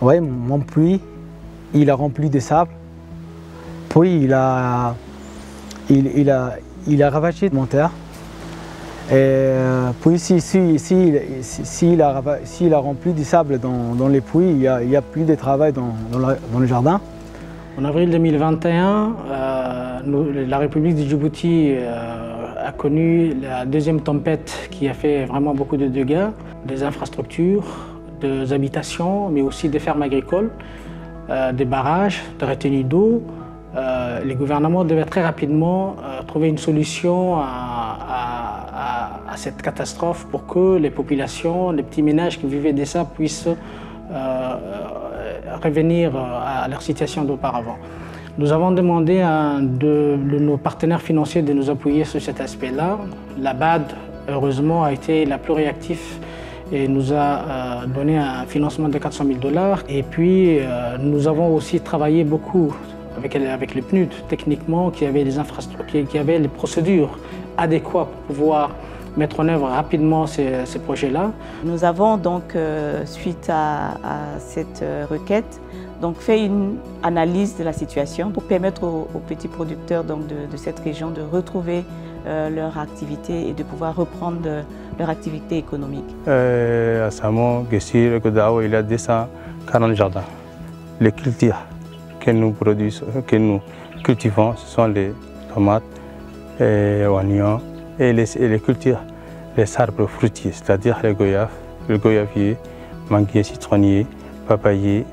Oui, mon puits, il a rempli de sable. Puis il a ravagé mon terre. Et puis s'il a rempli du sable dans les puits, il n'y a plus de travail dans le jardin. En avril 2021, la République du Djibouti a connu la deuxième tempête qui a fait vraiment beaucoup de dégâts, des infrastructures, des habitations, mais aussi des fermes agricoles, des barrages, des retenues d'eau. Les gouvernements devaient très rapidement trouver une solution à cette catastrophe pour que les populations, les petits ménages qui vivaient de ça puissent revenir à leur situation d'auparavant. Nous avons demandé à de nos partenaires financiers de nous appuyer sur cet aspect-là. La BAD, heureusement, a été la plus réactive et nous a donné un financement de 400 000 $. Et puis, nous avons aussi travaillé beaucoup avec le PNUD, techniquement, qui avait les infrastructures, qui avait les procédures adéquates pour pouvoir mettre en œuvre rapidement ces projets-là. Nous avons donc, suite à cette requête, donc fait une analyse de la situation pour permettre aux petits producteurs donc, de cette région de retrouver leur activité et de pouvoir reprendre leur activité économique. À Samo, Gessir, Godao, il y a 240 jardins. Les cultures que nous cultivons, ce sont les tomates, les oignons et les cultures, les arbres fruitiers, c'est-à-dire les goyaves, le goyavier, manguier, citronnier, papayer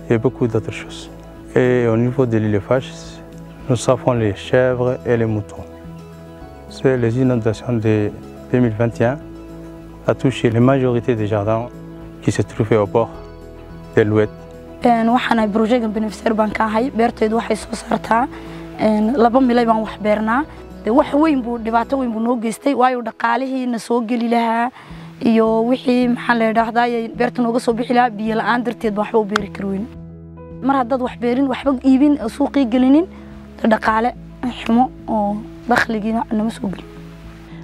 et beaucoup d'autres choses. Et au niveau de l'élevage, nous avons les chèvres et les moutons. C'est les inondations de 2021 a touché la majorité des jardins qui se trouvaient au bord de l'Oued. waxaan project beneficiary baan ka ahay beertaydu waxay soo saartaa 2 milay baan wax beernaa wax weyn buu dhibaato weyn buu noo geystay waayo dhaqaalihiina soo gali lahaa iyo wixii maxaa la yiraahdaa beerta nooga soo bixi lahaa biyo la'aan darteed baan waxba u beeri karin mar haddaad wax beerin waxba iibin suuqii gelinin dhaqaale xumo oo dakhligiina nama soo gali.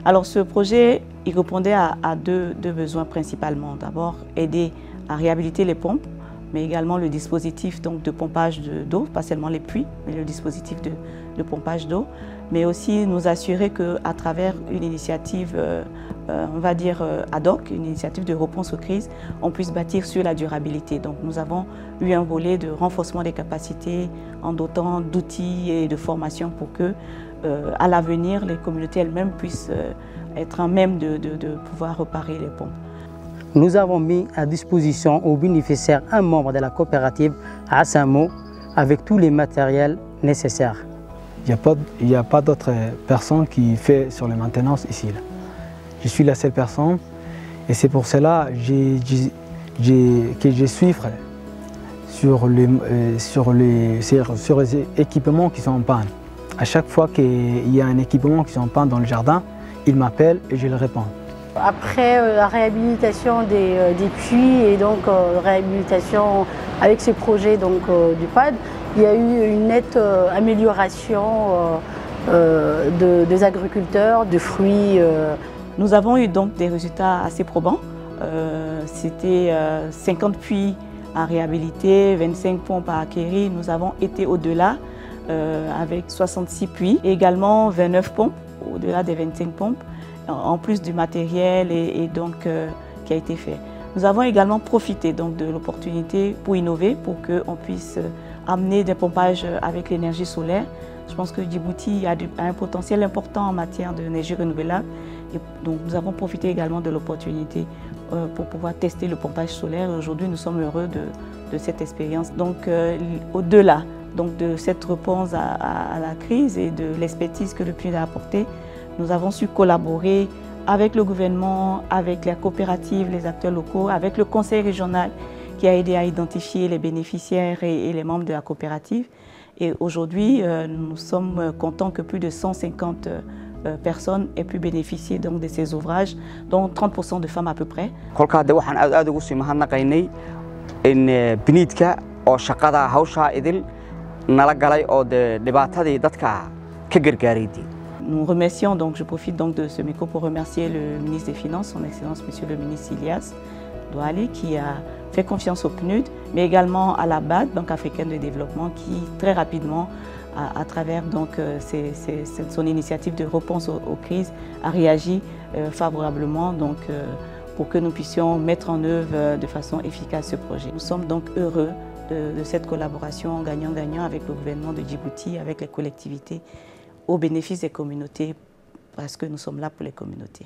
Alors ce projet il répondait à deux besoins principalement. D'abord aider à réhabiliter les pompes, mais également le dispositif donc, de pompage d'eau, pas seulement les puits, mais le dispositif de pompage d'eau, mais aussi nous assurer qu'à travers une initiative, on va dire ad hoc, une initiative de réponse aux crises, on puisse bâtir sur la durabilité. Donc nous avons eu un volet de renforcement des capacités en dotant d'outils et de formation pour que, à l'avenir, les communautés elles-mêmes puissent être en même de pouvoir réparer les pompes. Nous avons mis à disposition aux bénéficiaires un membre de la coopérative à Samo avec tous les matériels nécessaires. Il n'y a pas d'autre personne qui fait sur les maintenances ici. Là. Je suis la seule personne et c'est pour cela que je suis sur les équipements qui sont en panne. À chaque fois qu'il y a un équipement qui est en panne dans le jardin, il m'appelle et je le réponds. Après la réhabilitation des puits et donc réhabilitation avec ces projets donc, du PAD, il y a eu une nette amélioration des agriculteurs, de fruits. Nous avons eu donc des résultats assez probants. C'était 50 puits à réhabiliter, 25 pompes à acquérir. Nous avons été au-delà avec 66 puits et également 29 pompes, au-delà des 25 pompes, en plus du matériel et donc qui a été fait. Nous avons également profité donc de l'opportunité pour innover, pour qu'on puisse amener des pompages avec l'énergie solaire. Je pense que Djibouti a un potentiel important en matière d'énergie renouvelable. Et donc nous avons profité également de l'opportunité pour pouvoir tester le pompage solaire. Aujourd'hui, nous sommes heureux de cette expérience. Donc au-delà de cette réponse à la crise et de l'expertise que le PNUD a apportée, nous avons su collaborer avec le gouvernement, avec la coopérative, les acteurs locaux, avec le conseil régional qui a aidé à identifier les bénéficiaires et les membres de la coopérative. Et aujourd'hui, nous sommes contents que plus de 150 personnes aient pu bénéficier donc de ces ouvrages, dont 30% de femmes à peu près. Nous remercions donc, je profite donc de ce micro pour remercier le ministre des Finances, son Excellence Monsieur le ministre Ilias Douali, qui a fait confiance au PNUD mais également à la BAD, Banque africaine de développement, qui très rapidement, à travers donc, son initiative de réponse aux crises, a réagi favorablement donc, pour que nous puissions mettre en œuvre de façon efficace ce projet. Nous sommes donc heureux de cette collaboration gagnant-gagnant avec le gouvernement de Djibouti, avec les collectivités, au bénéfice des communautés, parce que nous sommes là pour les communautés.